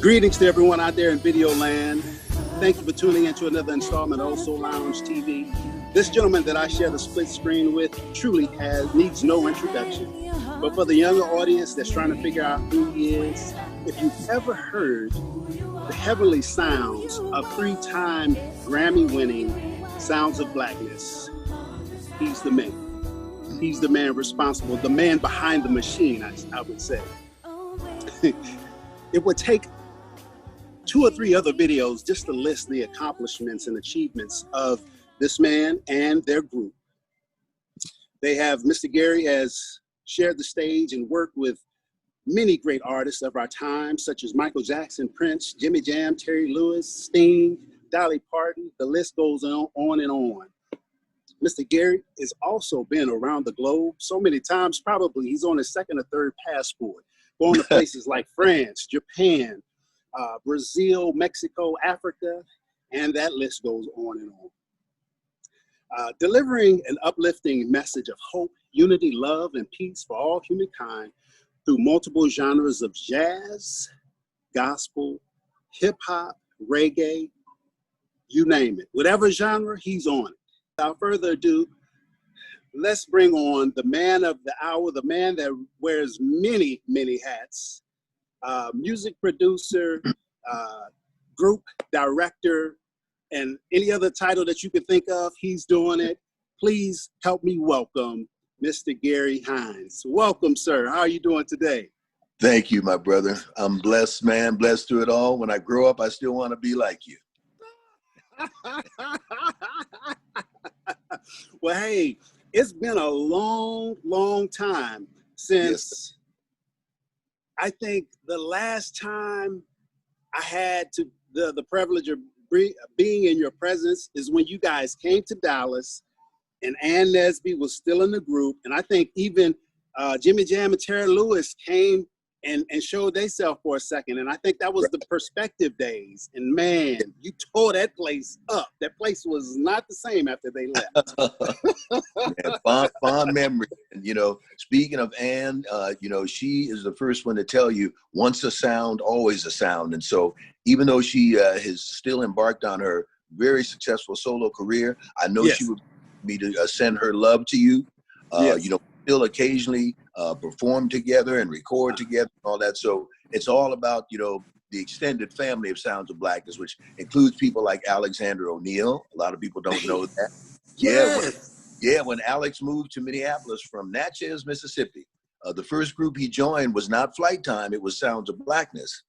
Greetings to everyone out there in video land. Thank you for tuning in to another installment of Soul Lounge TV. This gentleman that I share the split screen with truly needs no introduction. But for the younger audience that's trying to figure out who he is, if you've ever heard the heavenly sounds of 3-time Grammy-winning Sounds of Blackness, he's the man. He's the man responsible, the man behind the machine, I would say. It would take 2 or 3 other videos just to list the accomplishments and achievements of this man and their group. They have, Mr. Gary has shared the stage and worked with many great artists of our time, such as Michael Jackson, Prince, Jimmy Jam, Terry Lewis, Sting, Dolly Parton. The list goes on and on. Mr. Gary has also been around the globe so many times, probably he's on his 2nd or 3rd passport, going to places like France, Japan, Brazil, Mexico, Africa, and that list goes on and on. Delivering an uplifting message of hope, unity, love, and peace for all humankind through multiple genres of jazz, gospel, hip-hop, reggae, you name it. Whatever genre, he's on it. Without further ado, let's bring on the man of the hour, the man that wears many, many hats. Music producer, group director, and any other title that you can think of, he's doing it. Please help me welcome Mr. Gary Hines. Welcome, sir. How are you doing today? Thank you, my brother. I'm blessed, man. Blessed through it all. When I grow up, I still want to be like you. Well, hey, it's been a long, long time since I think the last time I had the privilege of being in your presence is when you guys came to Dallas and Ann Nesby was still in the group. And I think even Jimmy Jam and Terry Lewis came and showed themselves for a second. And I think that was the Perspective days. And man, you tore that place up. That place was not the same after they left. Man, fond memory. And, you know, speaking of Ann, you know, she is the first one to tell you, once a sound, always a sound. And so even though she has still embarked on her very successful solo career, I know she would me to send her love to you. You know, still occasionally perform together and record together and all that. So it's all about, you know, the extended family of Sounds of Blackness, which includes people like Alexander O'Neal. A lot of people don't know that. When Alex moved to Minneapolis from Natchez, Mississippi, the first group he joined was not Flight Time, it was Sounds of Blackness.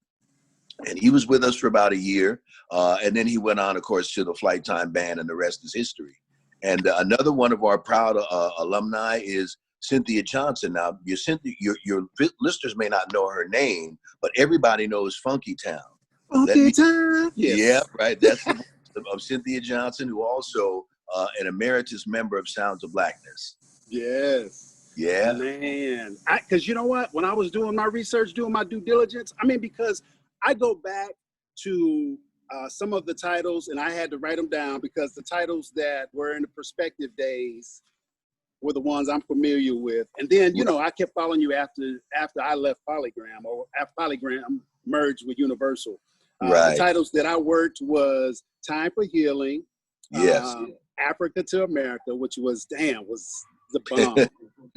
And he was with us for about a year. And then he went on, of course, to the Flight Time band, and the rest is history. And another one of our proud alumni is Cynthia Johnson. Now, your listeners may not know her name, but everybody knows Funky Town. Funky Town? Yes. Yeah, right. That's the voice of Cynthia Johnson, who also an emeritus member of Sounds of Blackness. Yes. Yeah. Man. Because you know what? When I was doing my research, doing my due diligence, I mean, because I go back to some of the titles, and I had to write them down because the titles that were in the Perspective days were the ones I'm familiar with. And then, you know, I kept following you after I left Polygram, or after Polygram merged with Universal. The titles that I worked was Time for Healing, Africa to America, which was the bomb.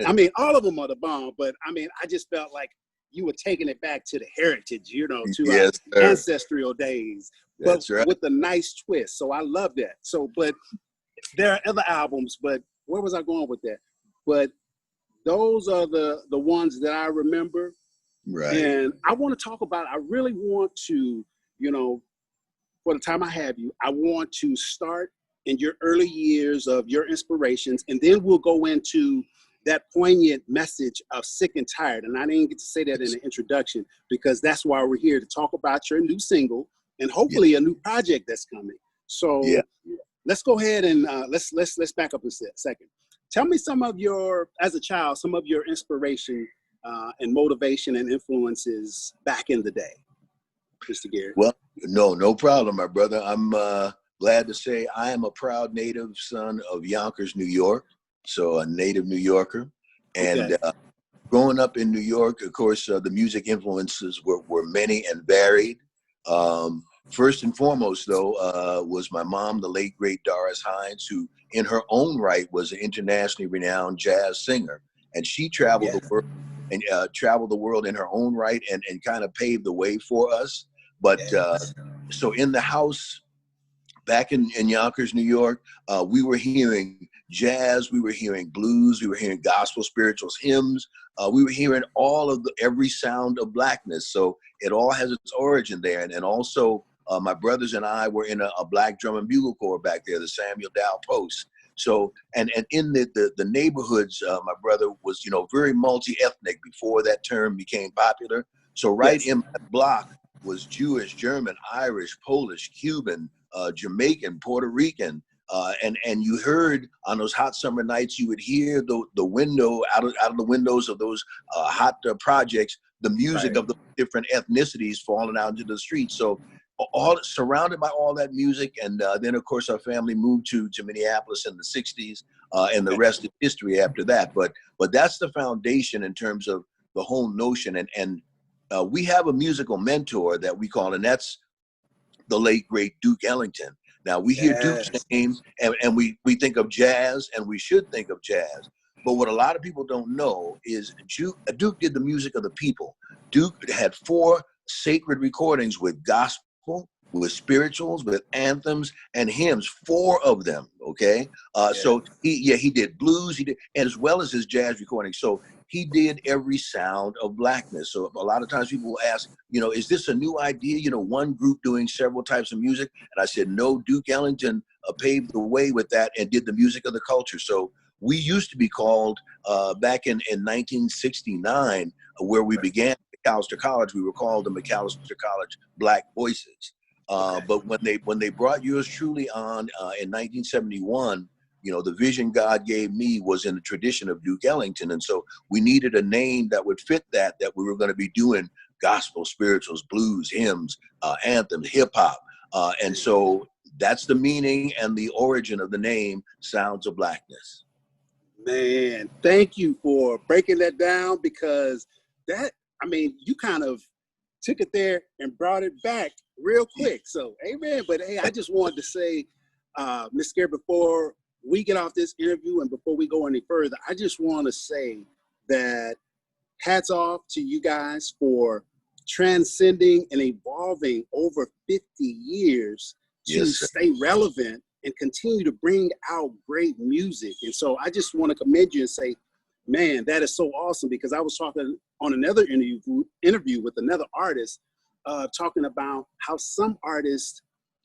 I mean, all of them are the bomb, but I mean, I just felt like you were taking it back to the heritage, you know, to our ancestral days, but with a nice twist. So I love that. So, but there are other albums, but where was I going with that? But those are the ones that I remember. Right. And I want to talk about, I really want to, you know, for the time I have you, I want to start in your early years of your inspirations, and then we'll go into that poignant message of Sick and Tired. And I didn't get to say that in the introduction because that's why we're here, to talk about your new single and hopefully a new project that's coming. So let's go ahead and let's back up a second. Tell me some of your, as a child, some of your inspiration and motivation and influences back in the day, Mr. Gary. Well, no problem, my brother. I'm glad to say I am a proud native son of Yonkers, New York. So a native New Yorker. And growing up in New York, of course, the music influences were many and varied. First and foremost, though, was my mom, the late, great Doris Hines, who in her own right was an internationally renowned jazz singer. And she traveled the world and traveled the world in her own right and kind of paved the way for us. But so in the house back in Yonkers, New York, we were hearing jazz, we were hearing blues, we were hearing gospel, spirituals, hymns. We were hearing every sound of blackness. So it all has its origin there. And also my brothers and I were in a black drum and bugle corps back there, the Samuel Dow Post. So, and in the neighborhoods, my brother was, very multi-ethnic before that term became popular. So right in my block was Jewish, German, Irish, Polish, Cuban, Jamaican, Puerto Rican. And you heard on those hot summer nights, you would hear the window out of the windows of those hot projects, the music of the different ethnicities falling out into the streets. So all surrounded by all that music. And then of course our family moved to Minneapolis in the 60s, and the rest is history after that. But that's the foundation in terms of the whole notion. And we have a musical mentor that we call, and that's the late great Duke Ellington. Now we hear Duke's name and we think of jazz, and we should think of jazz. But what a lot of people don't know is Duke did the music of the people. Duke had 4 sacred recordings with gospel, with spirituals, with anthems and hymns, 4 of them. Okay. So he did blues, he did, as well as his jazz recordings. So he did every sound of blackness. So a lot of times people will ask, is this a new idea? One group doing several types of music. And I said, no, Duke Ellington paved the way with that and did the music of the culture. So we used to be called back in 1969, where we began McAllister College, we were called the McAllister College Black Voices. But when they brought yours truly on in 1971, the vision God gave me was in the tradition of Duke Ellington. And so we needed a name that would fit that we were going to be doing gospel, spirituals, blues, hymns, anthems, hip hop. And so that's the meaning and the origin of the name Sounds of Blackness. Man, thank you for breaking that down, because you kind of took it there and brought it back real quick. So, amen. But hey, I just wanted to say, Ms. Gary, before we get off this interview and before we go any further, I just want to say that hats off to you guys for transcending and evolving over 50 years to stay relevant and continue to bring out great music. And so I just want to commend you and say, man, that is so awesome, because I was talking on another interview with another artist, talking about how some artists,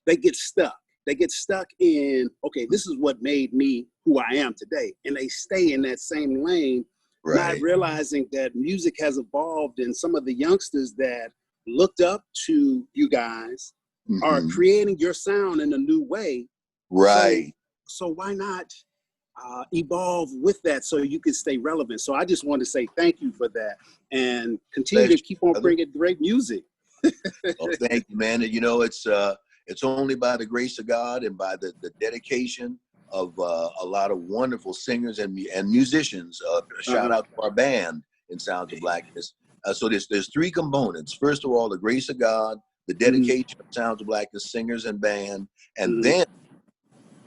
they get stuck. They get stuck in, okay, this is what made me who I am today. And they stay in that same lane, not realizing that music has evolved, and some of the youngsters that looked up to you guys are creating your sound in a new way. Right. So why not evolve with that so you can stay relevant? So I just want to say thank you for that, and continue to keep on bringing great music. Well, thank you, man. And it's only by the grace of God and by the dedication of a lot of wonderful singers and musicians. Shout out to our band in Sounds of Blackness. So there's 3 components. First of all, the grace of God, the dedication of Sounds of Blackness singers and band, and then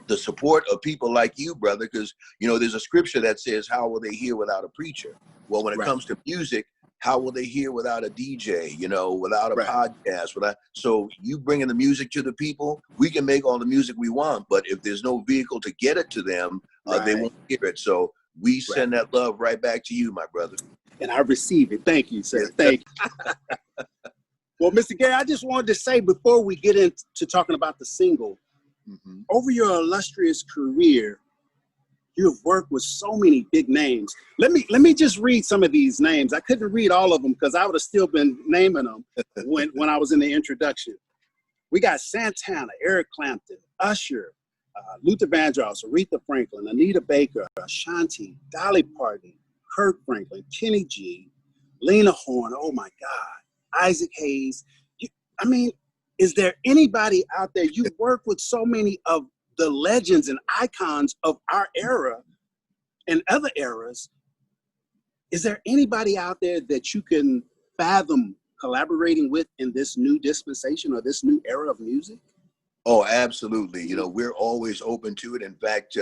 the support of people like you, brother, because, there's a scripture that says, how will they hear without a preacher? Well, when it comes to music, how will they hear without a DJ, without a podcast? So you bringing the music to the people, we can make all the music we want, but if there's no vehicle to get it to them, they won't hear it. So we send that love right back to you, my brother. And I receive it. Thank you, sir. Thank you. Well, Mr. Gary, I just wanted to say, before we get into talking about the single, over your illustrious career, you've worked with so many big names. Let me just read some of these names. I couldn't read all of them because I would have still been naming them when I was in the introduction. We got Santana, Eric Clapton, Usher, Luther Vandross, Aretha Franklin, Anita Baker, Ashanti, Dolly Parton, Kirk Franklin, Kenny G, Lena Horne, oh my God, Isaac Hayes. Is there anybody out there? You work with so many of the legends and icons of our era and other eras. Is there anybody out there that you can fathom collaborating with in this new dispensation or this new era of music? Oh, absolutely. You know, we're always open to it. In fact,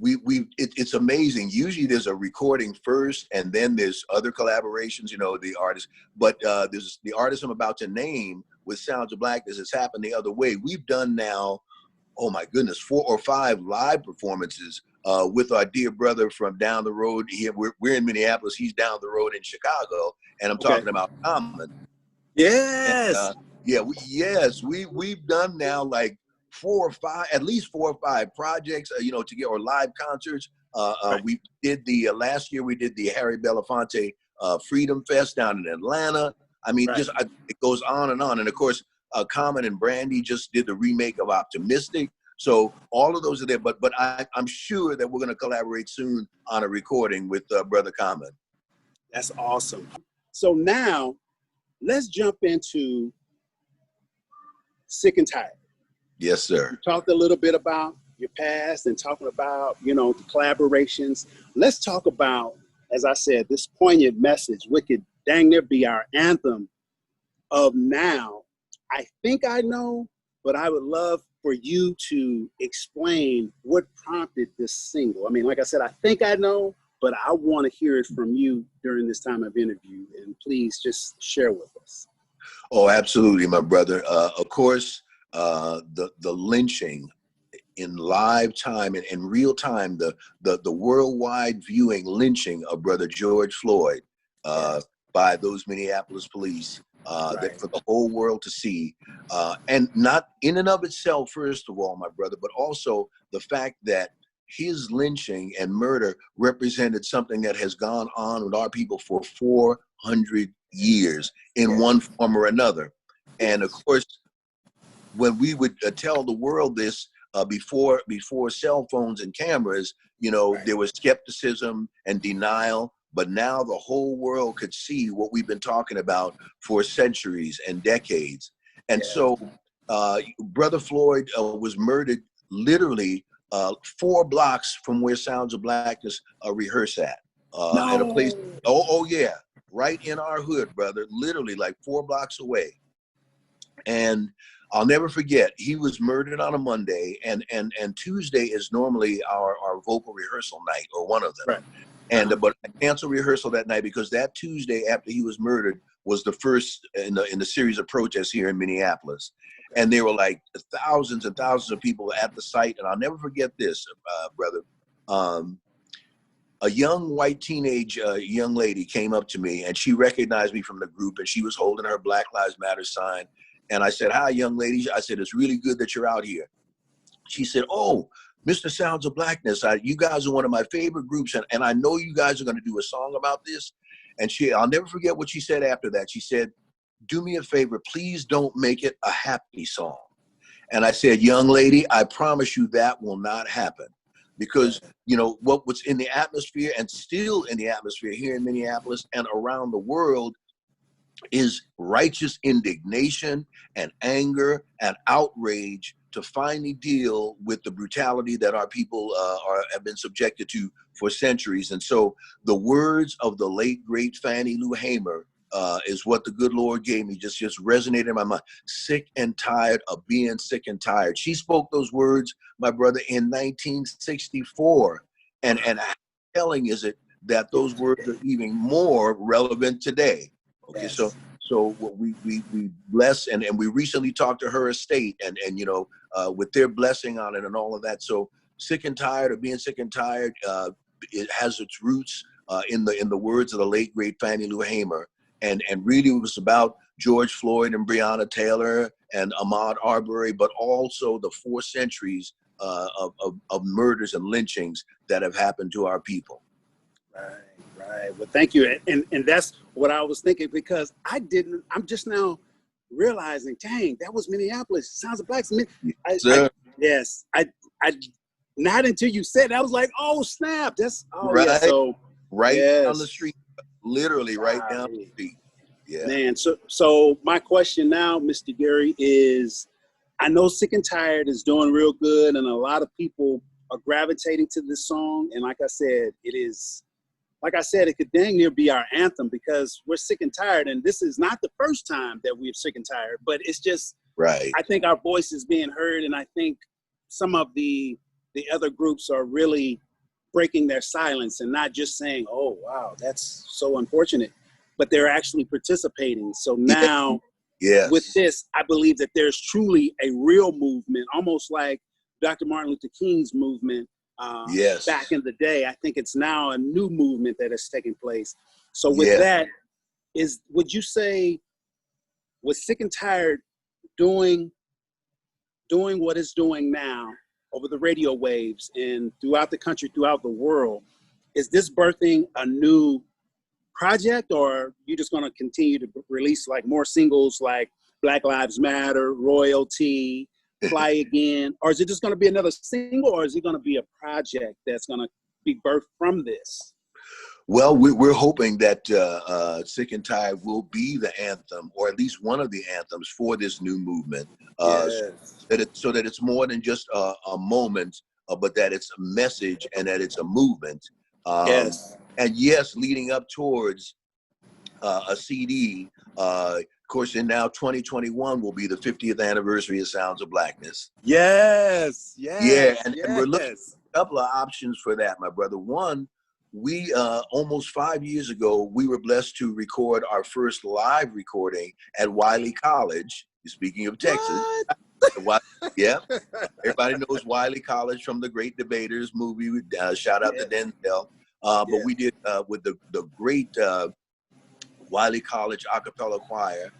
it's amazing. Usually there's a recording first and then there's other collaborations, you know, the artists, but there's the artist I'm about to name with Sounds of Blackness. It's happened the other way. We've done now, oh my goodness, 4 or 5 live performances with our dear brother from down the road. We're in Minneapolis. He's down the road in Chicago, and I'm talking about Common. Yes. And, we've done now like 4 or 5, at least 4 or 5 projects, you know, to get or live concerts. Right. We did the last year we did the Harry Belafonte Freedom Fest down in Atlanta. I mean, Right. it goes on. And of course, Common and Brandy just did the remake of Optimistic. So all of those are there. But I'm sure that we're going to collaborate soon on a recording with Brother Common. That's awesome. So now let's jump into Sick and Tired. Yes, sir. You talked a little bit about your past and talking about, you know, the collaborations. Let's talk about, as I said, this poignant message, which could dang near be our anthem of now. I think I know, but I would love for you to explain what prompted this single. I mean, like I said, I think I know, but I want to hear it from you during this time of interview. And please just share with us. Oh, absolutely, my brother. Of course, the lynching in live time and in real time, the worldwide viewing lynching of Brother George Floyd by those Minneapolis police, that for the whole world to see, and not in and of itself, first of all, my brother, but also the fact that his lynching and murder represented something that has gone on with our people for 400 years in one form or another. And of course, when we would tell the world this before cell phones and cameras, you know, there was skepticism and denial, but now the whole world could see what we've been talking about for centuries and decades. And so Brother Floyd was murdered literally 4 blocks from where Sounds of Blackness rehearse at a place. Oh yeah, right in our hood, brother. Literally like 4 blocks away. And I'll never forget, he was murdered on a Monday, and Tuesday is normally our vocal rehearsal night, or one of them. Right. And but I canceled rehearsal that night because that Tuesday after he was murdered was the first in the series of protests here in Minneapolis. And there were like thousands and thousands of people at the site. And I'll never forget this, brother. A young white teenage young lady came up to me, and she recognized me from the group, and she was holding her Black Lives Matter sign. And I said, "Hi, young lady." I said, "It's really good that you're out here." She said, "Oh, Mr. Sounds of Blackness, you guys are one of my favorite groups, and I know you guys are going to do a song about this." And I'll never forget what she said after that. She said, "Do me a favor, please don't make it a happy song." And I said, "Young lady, I promise you that will not happen." Because, you know, what's in the atmosphere and still in the atmosphere here in Minneapolis and around the world is righteous indignation and anger and outrage to finally deal with the brutality that our people have been subjected to for centuries. And so the words of the late, great Fannie Lou Hamer is what the good Lord gave me, just resonated in my mind. Sick and tired of being sick and tired. She spoke those words, my brother, in 1964. And how telling is it that those words are even more relevant today? Okay, so what we bless, and we recently talked to her estate, and you know, with their blessing on it and all of that. So sick and tired of being sick and tired, it has its roots in the words of the late great Fannie Lou Hamer, and really it was about George Floyd and Breonna Taylor and Ahmaud Arbery, but also the 4 centuries of murders and lynchings that have happened to our people. Right. Well, thank you. And that's what I was thinking, because I'm just now realizing, dang, that was Minneapolis. Sounds of Blackness. I not until you said that, I was like, oh, snap. That's, right. Yeah. So, down the street, literally right down the street. Yeah. Man, so my question now, Mr. Gary, is I know Sick and Tired is doing real good, and a lot of people are gravitating to this song. And like I said, it is like I said, it could dang near be our anthem because we're sick and tired. And this is not the first time that we're sick and tired, but it's just, right. I think our voice is being heard. And I think some of the other groups are really breaking their silence and not just saying, oh, wow, that's so unfortunate, but they're actually participating. So now yes. with this, I believe that there's truly a real movement, almost like Dr. Martin Luther King's movement. Yes. Back in the day, I think it's now a new movement that is taking place. So with that, would you say, was Sick and Tired doing what it's doing now over the radio waves and throughout the country, throughout the world? Is this birthing a new project, or are you just going to continue to release like more singles like Black Lives Matter, Royalty, Fly Again, or is it just going to be another single, or is it going to be a project that's going to be birthed from this? Well, we're hoping that Sick and Tired will be the anthem, or at least one of the anthems for this new movement. Yes. So that it's more than just a moment, but that it's a message and that it's a movement. Yes. And yes, leading up towards a CD. Of course, in now 2021 will be the 50th anniversary of Sounds of Blackness. Yes. Yeah, and we're looking at a couple of options for that, my brother. One, we almost 5 years ago, we were blessed to record our first live recording at Wiley College. Speaking of Texas, yeah, everybody knows Wiley College from the Great Debaters movie. Shout out to Denzel. But we did with the great Wiley College a cappella choir.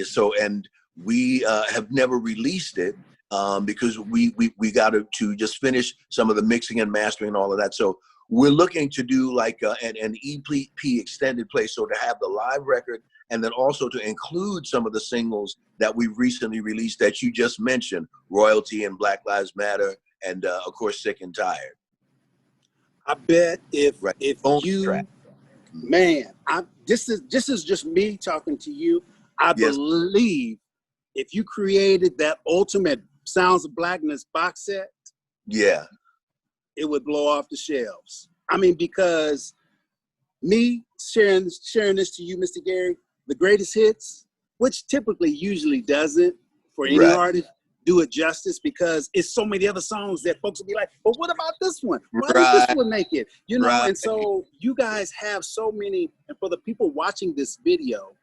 So, and we have never released it because we got to just finish some of the mixing and mastering and all of that. So we're looking to do like an EP extended play, so to have the live record and then also to include some of the singles that we've recently released that you just mentioned, Royalty and Black Lives Matter, and of course Sick and Tired. I bet if Bonus you track. Man, this is just me talking to you. I believe if you created that ultimate Sounds of Blackness box set, it would blow off the shelves. I mean, because me sharing this to you, Mr. Gary, the greatest hits, which typically usually doesn't for any artist, do it justice because it's so many other songs that folks will be like, but what about this one? Why did this one make it? You know, and so you guys have so many, and for the people watching this video,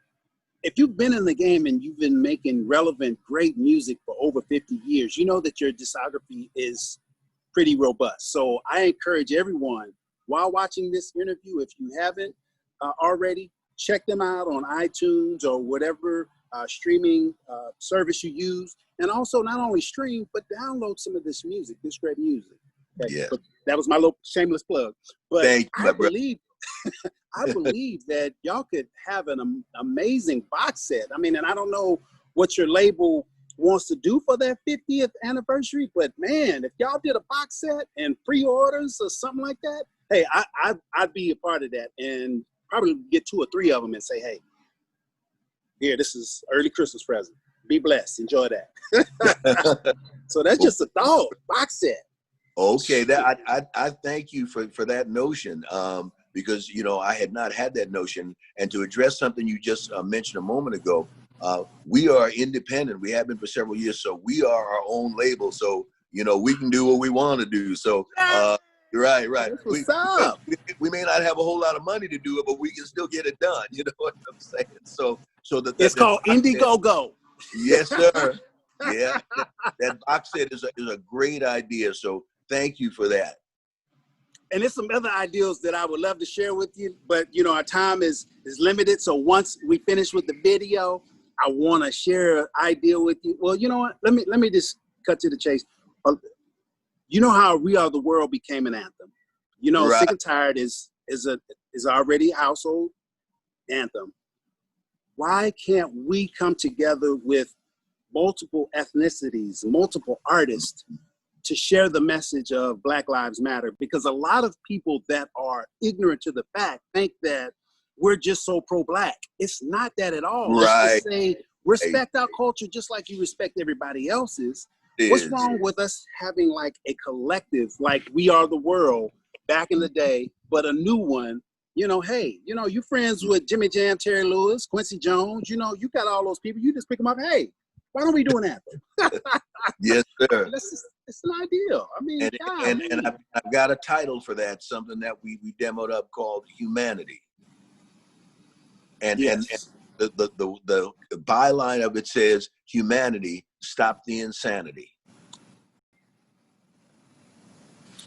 if you've been in the game and you've been making relevant, great music for over 50 years, you know that your discography is pretty robust. So I encourage everyone, while watching this interview, if you haven't already, check them out on iTunes or whatever streaming service you use. And also not only stream, but download some of this music, this great music. Okay? But that was my little shameless plug. But I believe that y'all could have an amazing box set. I mean, and I don't know what your label wants to do for that 50th anniversary, but man, if y'all did a box set and pre-orders or something like that, hey, I'd be a part of that and probably get 2 or 3 of them and say, hey, here, this is early Christmas present. Be blessed. Enjoy that. So that's just a thought. Box set. Okay, that I thank you for that notion because you know I had not had that notion. And to address something you just mentioned a moment ago, we are independent. We have been for several years, so we are our own label. So you know we can do what we want to do. So right. We may not have a whole lot of money to do it, but we can still get it done. You know what I'm saying? So it's called Indiegogo. Yes, sir. Yeah, that box set is a great idea. So thank you for that. And there's some other ideas that I would love to share with you, but you know our time is limited. So once we finish with the video, I want to share an idea with you. Well, you know what? Let me just cut to the chase. You know how We Are the World became an anthem. You know, Sick and Tired is already a household anthem. Why can't we come together with multiple ethnicities, multiple artists to share the message of Black Lives Matter? Because a lot of people that are ignorant to the fact think that we're just so pro-Black. It's not that at all. Let's just say respect our culture just like you respect everybody else's. What's wrong with us having like a collective, like We Are the World, back in the day, but a new one. Hey, you friends with Jimmy Jam, Terry Lewis, Quincy Jones. You got all those people. You just pick them up. Hey, why don't we doing that? Yes, sir. It's an ideal. I mean, and I've got a title for that, something that we demoed up called Humanity. And yes. and the byline of it says, "Humanity, stop the insanity."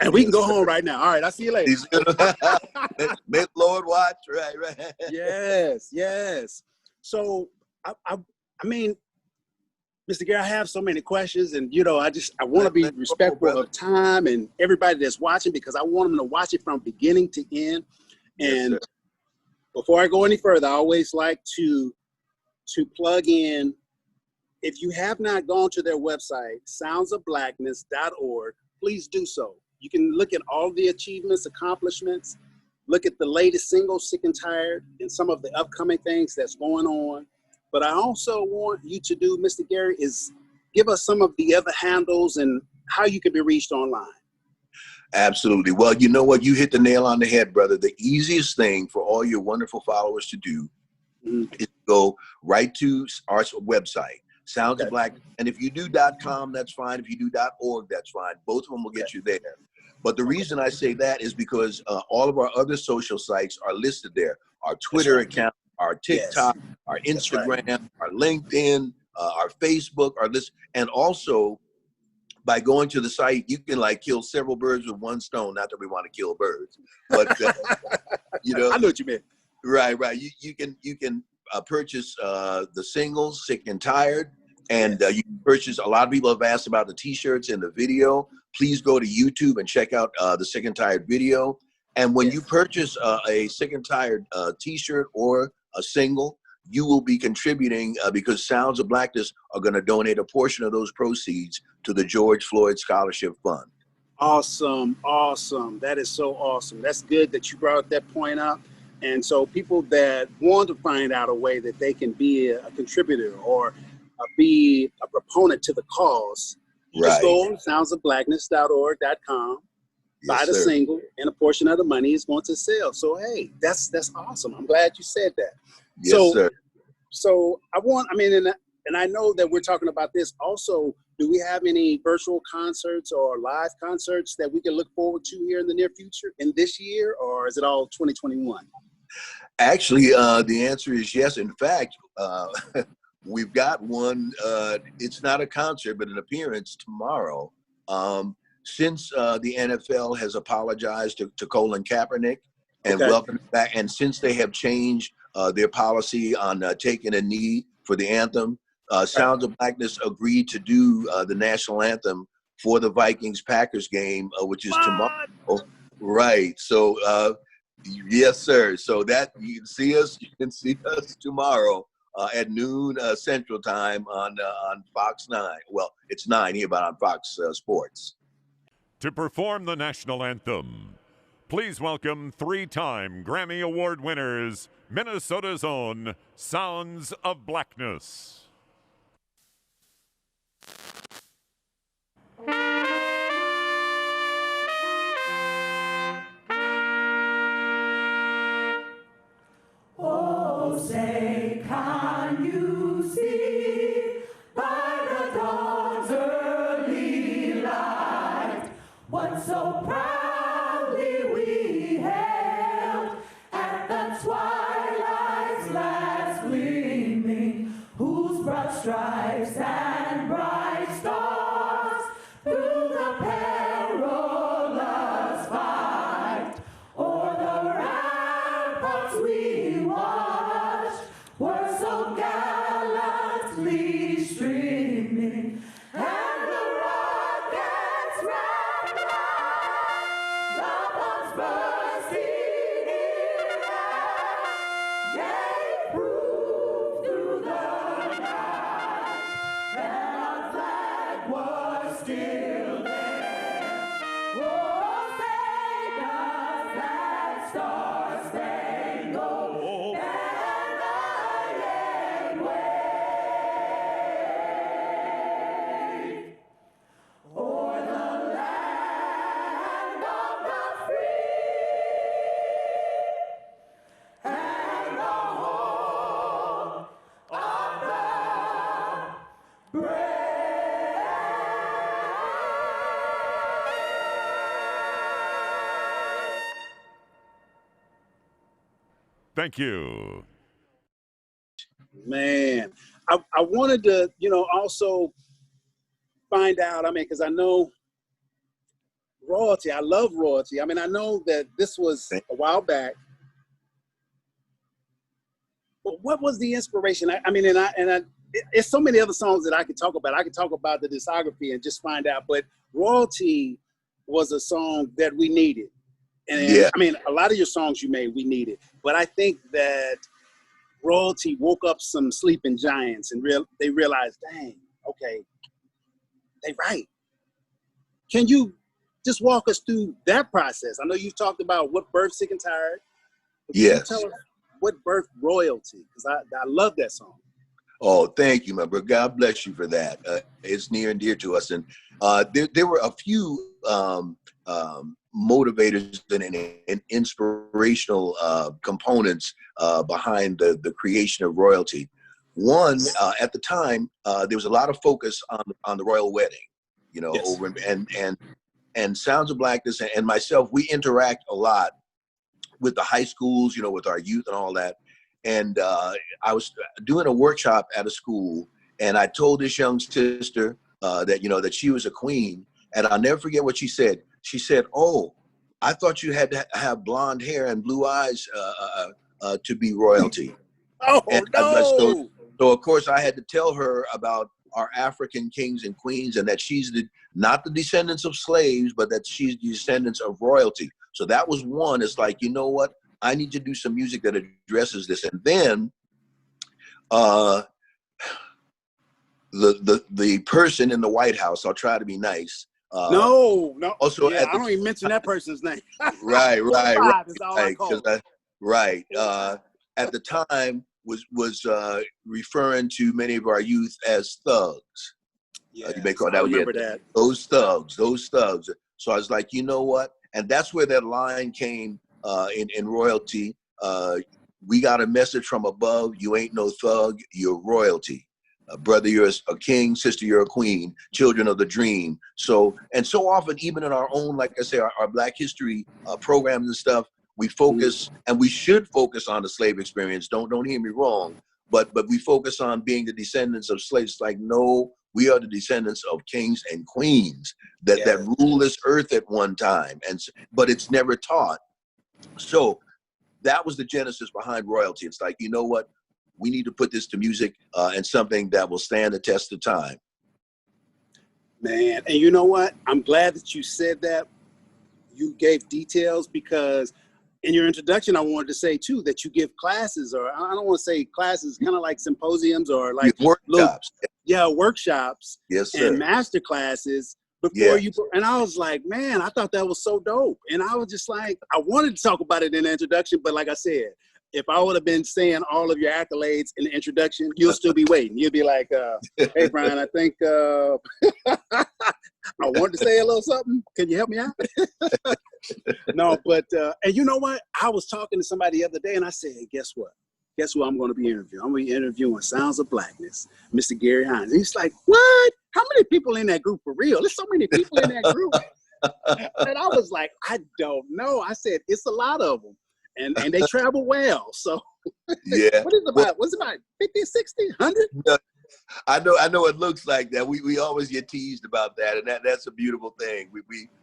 And we can go home right now. All right, I'll see you later. May the Lord watch. Right. Yes. So, I mean, Mr. Gary, I have so many questions, and I want to be respectful of time and everybody that's watching, because I want them to watch it from beginning to end. And yes, before I go any further, I always like to plug in. If you have not gone to their website, soundsofblackness.org, please do so. You can look at all the achievements, accomplishments, look at the latest single, Sick and Tired, and some of the upcoming things that's going on. But I also want you to do, Mr. Gary, is give us some of the other handles and how you can be reached online. Absolutely. Well, you know what? You hit the nail on the head, brother. The easiest thing for all your wonderful followers to do is go right to our website, Sounds of Blackness. And if you do .com, that's fine. If you do .org, that's fine. Both of them will get you there. But the reason I say that is because all of our other social sites are listed there. Our Twitter account, our TikTok, our Instagram, our LinkedIn, our Facebook, our list. And also, by going to the site, you can kill several birds with one stone. Not that we want to kill birds, but I know what you meant. Right. You can purchase the singles, Sick and Tired, and you can purchase. A lot of people have asked about the T-shirts and the video. Please go to YouTube and check out the Sick and Tired video. And when you purchase a Sick and Tired T-shirt or a single, you will be contributing because Sounds of Blackness are going to donate a portion of those proceeds to the George Floyd Scholarship Fund. Awesome. That is so awesome. That's good that you brought that point up. And so people that want to find out a way that they can be a contributor or be a proponent to the cause, just go on soundsofblackness.org.com, buy the single, and a portion of the money is going to sell. So, hey, that's awesome. I'm glad you said that. Yes, sir. So and I know that we're talking about this also. Do we have any virtual concerts or live concerts that we can look forward to here in the near future in this year, or is it all 2021? Actually, the answer is yes. In fact, we've got one. It's not a concert, but an appearance tomorrow. Since the NFL has apologized to Colin Kaepernick and welcome back, and since they have changed their policy on taking a knee for the anthem, Sounds of Blackness agreed to do the national anthem for the Vikings-Packers game, which is tomorrow. Right. So, yes, sir. So that you can see us tomorrow at noon Central Time on Fox 9. Well, it's 9 here, but on Fox Sports. To perform the national anthem, please welcome 3-time Grammy Award winners, Minnesota's own Sounds of Blackness. Oh, say, can you see by the dawn's early light what so proudly we hailed at the twilight's last gleaming, whose broad stripes and bright stars through the perilous fight o'er the ramparts we watched were so gallantly streaming, and the rockets ran by, the bombs bursting in air gave proof through the night that our flag was still there. Oh, say does that star-spangled banner yet wave o'er the land of the free Thank you. Man, I wanted to, also find out, because I know royalty. I love royalty. I know that this was a while back, but what was the inspiration? It's so many other songs that I could talk about. I could talk about the discography and just find out, but royalty was a song that we needed. And Yeah. a lot of your songs you made, we needed, but I think that royalty woke up some sleeping giants and they realized, dang, okay, they right. Can you just walk us through that process? I know you talked about what birthed Sick and Tired. But can you tell us what birthed Royalty? Because I love that song. Oh, thank you, my brother. God bless you for that. It's near and dear to us. And there were a few motivators and inspirational components behind the creation of Royalty. One, at the time, there was a lot of focus on the royal wedding, Yes. over and Sounds of Blackness and myself, we interact a lot with the high schools, with our youth and all that. And I was doing a workshop at a school, and I told this young sister that she was a queen, and I'll never forget what she said. She said, "Oh, I thought you had to have blonde hair and blue eyes to be royalty." Oh, and no! So of course I had to tell her about our African kings and queens, and that she's not the descendants of slaves, but that she's the descendants of royalty. So that was one. It's like, you know what? I need to do some music that addresses this. And then the person in the White House, I'll try to be nice. No. Also, I don't even mention that person's name. Right. Is all I call it. Right. At the time was referring to many of our youth as thugs. Yeah, you may call I remember that. Those thugs. So I was like, you know what? And that's where that line came in Royalty. We got a message from above. You ain't no thug. You're royalty. Brother, you're a king. Sister, you're a queen. Children of the dream. So often, even in our own, like I say, our Black history programs and stuff, we focus, and we should focus on the slave experience. Don't hear me wrong, but we focus on being the descendants of slaves. Like, no, we are the descendants of kings and queens that ruled this earth at one time, but it's never taught. So that was the genesis behind Royalty. It's like, you know what? We need to put this to music and something that will stand the test of time. Man, and you know what? I'm glad that you said that. You gave details, because in your introduction, I wanted to say too that you give classes, or I don't want to say classes, kind of like symposiums or like workshops. Workshops. Yes, sir. And master classes before you. And I was like, man, I thought that was so dope. And I was just like, I wanted to talk about it in the introduction, but like I said, if I would have been saying all of your accolades in the introduction, you'll still be waiting. You'll be like, hey, Brian, I think I wanted to say a little something. Can you help me out? No, but, and you know what? I was talking to somebody the other day, and I said, hey, guess what? Guess who I'm going to be interviewing? I'm going to be interviewing Sounds of Blackness, Mr. Gary Hines. He's like, what? How many people in that group for real? There's so many people in that group. And I was like, I don't know. I said, it's a lot of them. And they travel well. So yeah. What's about 50, 60, 100? I know it looks like that. We always get teased about that, and that's a beautiful thing.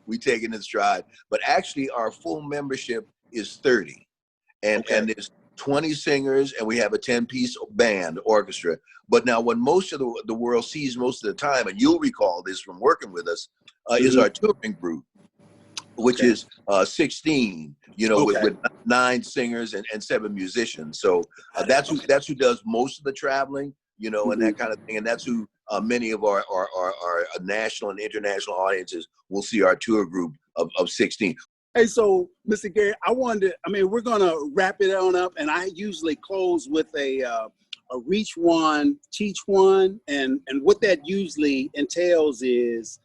We take it in stride. But actually our full membership is 30. And there's 20 singers, and we have a 10-piece band orchestra. But now what most of the world sees most of the time, and you'll recall this from working with us, is our touring group, which is 16, with 9 singers and 7 musicians. So that's who does most of the traveling, and that kind of thing. And that's who many of our national and international audiences will see our tour group of 16. Hey, so Mr. Gary, we're going to wrap it on up, and I usually close with a reach one, teach one. And what that usually entails is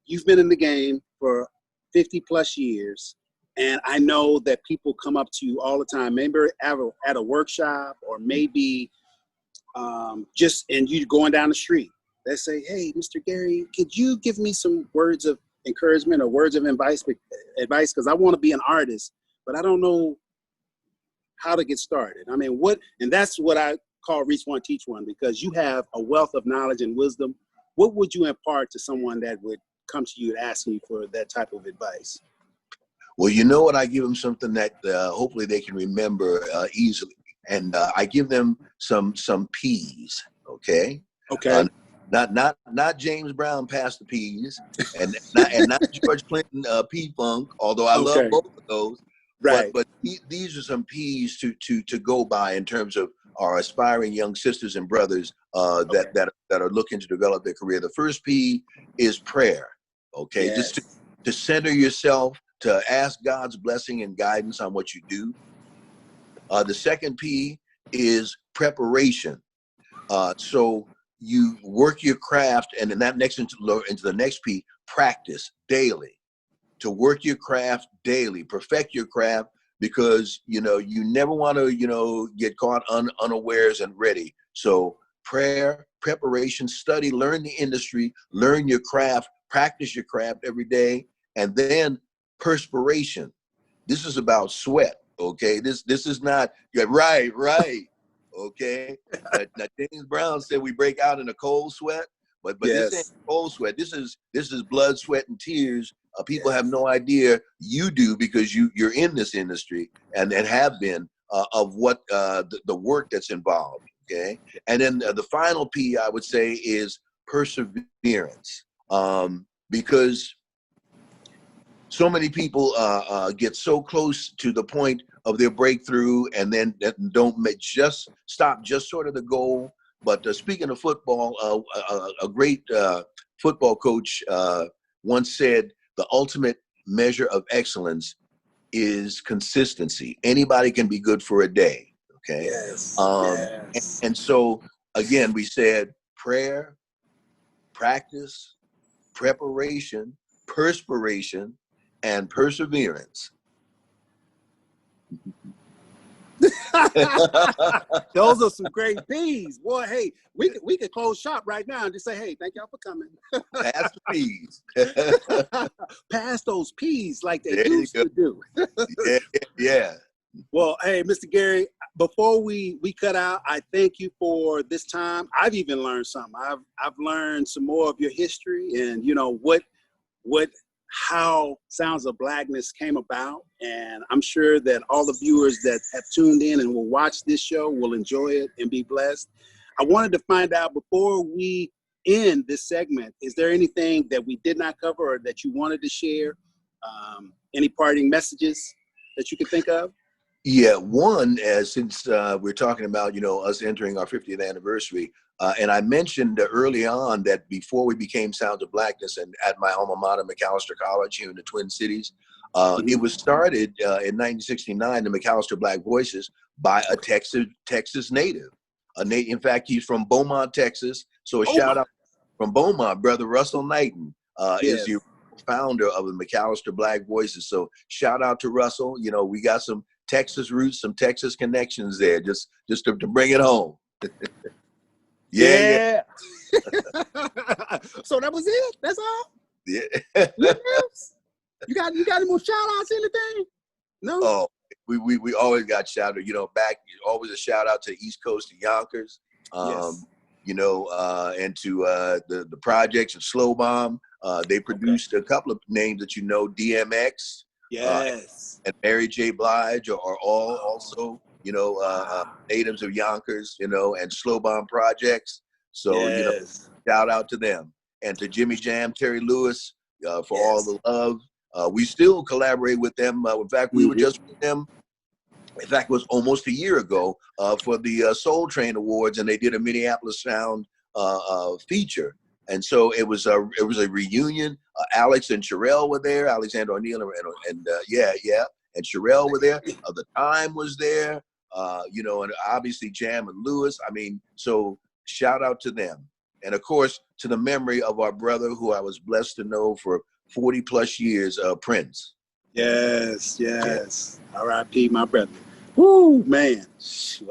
you've been in the game for 50 plus years. And I know that people come up to you all the time, maybe at a workshop, or maybe and you going down the street. They say, hey, Mr. Gary, could you give me some words of encouragement or words of advice? Because I want to be an artist, but I don't know how to get started. I mean, and that's what I call Reach One, Teach One, because you have a wealth of knowledge and wisdom. What would you impart to someone that would come to you and ask you for that type of advice? Well, you know what? I give them something that hopefully they can remember easily. And I give them some P's, okay? Okay. Not James Brown past the P's, and not George Clinton P-Funk, although I love both of those. Right. But these are some P's to go by in terms of our aspiring young sisters and brothers that are looking to develop their career. The first P is prayer, okay? Yes. Just to center yourself, to ask God's blessing and guidance on what you do. The second P is preparation. So you work your craft, and then that next into the next P, practice daily. To work your craft daily, perfect your craft, because you never want to get caught unawares and ready. So prayer, preparation, study, learn the industry, learn your craft, practice your craft every day, and then perspiration. This is about sweat. Okay, this is not right. Okay, now James Brown said we break out in a cold sweat, but yes. This ain't cold sweat. This is blood, sweat, and tears. People have no idea. You do, because you're in this industry and have been of what the work that's involved. Okay, and then the final P I would say is perseverance, because so many people get so close to the point of their breakthrough and then don't just stop just short of the goal. But speaking of football, a great football coach once said, the ultimate measure of excellence is consistency. Anybody can be good for a day, okay? Yes. Yes. And so, again, we said prayer, practice, preparation, perspiration, and perseverance. Those are some great P's. Boy, hey, we could close shop right now and just say, hey, thank y'all for coming. Pass the P's. Pass those P's like they used to do. Yeah. Well, hey, Mr. Gary, before we cut out, I thank you for this time. I've even learned something. I've learned some more of your history and how Sounds of Blackness came about. And I'm sure that all the viewers that have tuned in and will watch this show will enjoy it and be blessed. I wanted to find out, before we end this segment, is there anything that we did not cover or that you wanted to share? Any parting messages that you could think of? Yeah, one, since we're talking about, us entering our 50th anniversary, and I mentioned early on that before we became Sounds of Blackness and at my alma mater, McAllister College here in the Twin Cities, it was started in 1969, the McAllister Black Voices, by a Texas native. In fact, he's from Beaumont, Texas. So a shout out from Beaumont, Brother Russell Knighton is the founder of the McAllister Black Voices. So shout out to Russell. We got some Texas roots, some Texas connections there, just to bring it home. Yeah. So that was it? That's all? Yeah. You got any more shout outs, anything? No? Oh, we always got shout out, always a shout out to the East Coast, to Yonkers, yes. And to the projects of Slow Bomb. They produced a couple of names that DMX. Yes. And Mary J. Blige are all also, natives of Yonkers, and Slow Bomb Projects. So, shout out to them. And to Jimmy Jam, Terry Lewis, for all the love. We still collaborate with them. In fact, we were just with them. In fact, it was almost a year ago for the Soul Train Awards, and they did a Minneapolis Sound feature. And so it was a reunion. Alex and Sherelle were there. Alexander O'Neill and Sherelle were there. The Time was there. And obviously Jam and Lewis. I mean, so shout out to them. And of course, to the memory of our brother, who I was blessed to know for 40 plus years, Prince. Yes. R.I.P. my brother. Woo, man.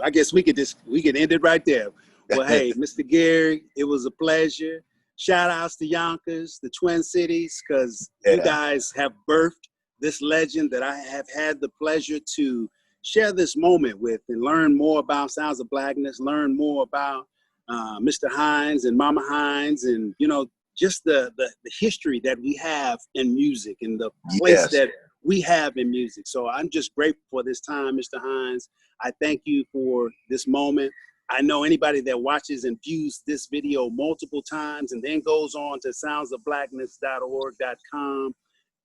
I guess we could end it right there. Well, hey, Mr. Gary, it was a pleasure. Shout outs to Yonkers, the Twin Cities, because you guys have birthed this legend that I have had the pleasure to share this moment with and learn more about Sounds of Blackness, learn more about Mr. Hines and Mama Hines, and, you know, just the history that we have in music and the place that we have in music. So I'm just grateful for this time, Mr. Hines. I thank you for this moment. I know anybody that watches and views this video multiple times and then goes on to soundsofblackness.org.com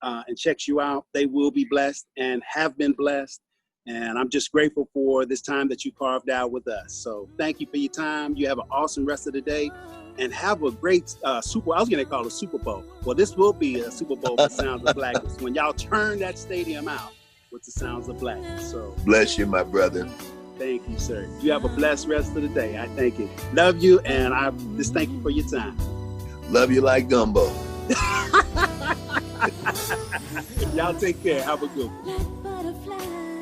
and checks you out, they will be blessed and have been blessed. And I'm just grateful for this time that you carved out with us. So thank you for your time. You have an awesome rest of the day. And have a great I was going to call it a Super Bowl. Well, this will be a Super Bowl for Sounds of Blackness when y'all turn that stadium out with the Sounds of Blackness. So bless you, my brother. Thank you, sir. You have a blessed rest of the day. I thank you. Love you, and I just thank you for your time. Love you like gumbo. Y'all take care. Have a good one.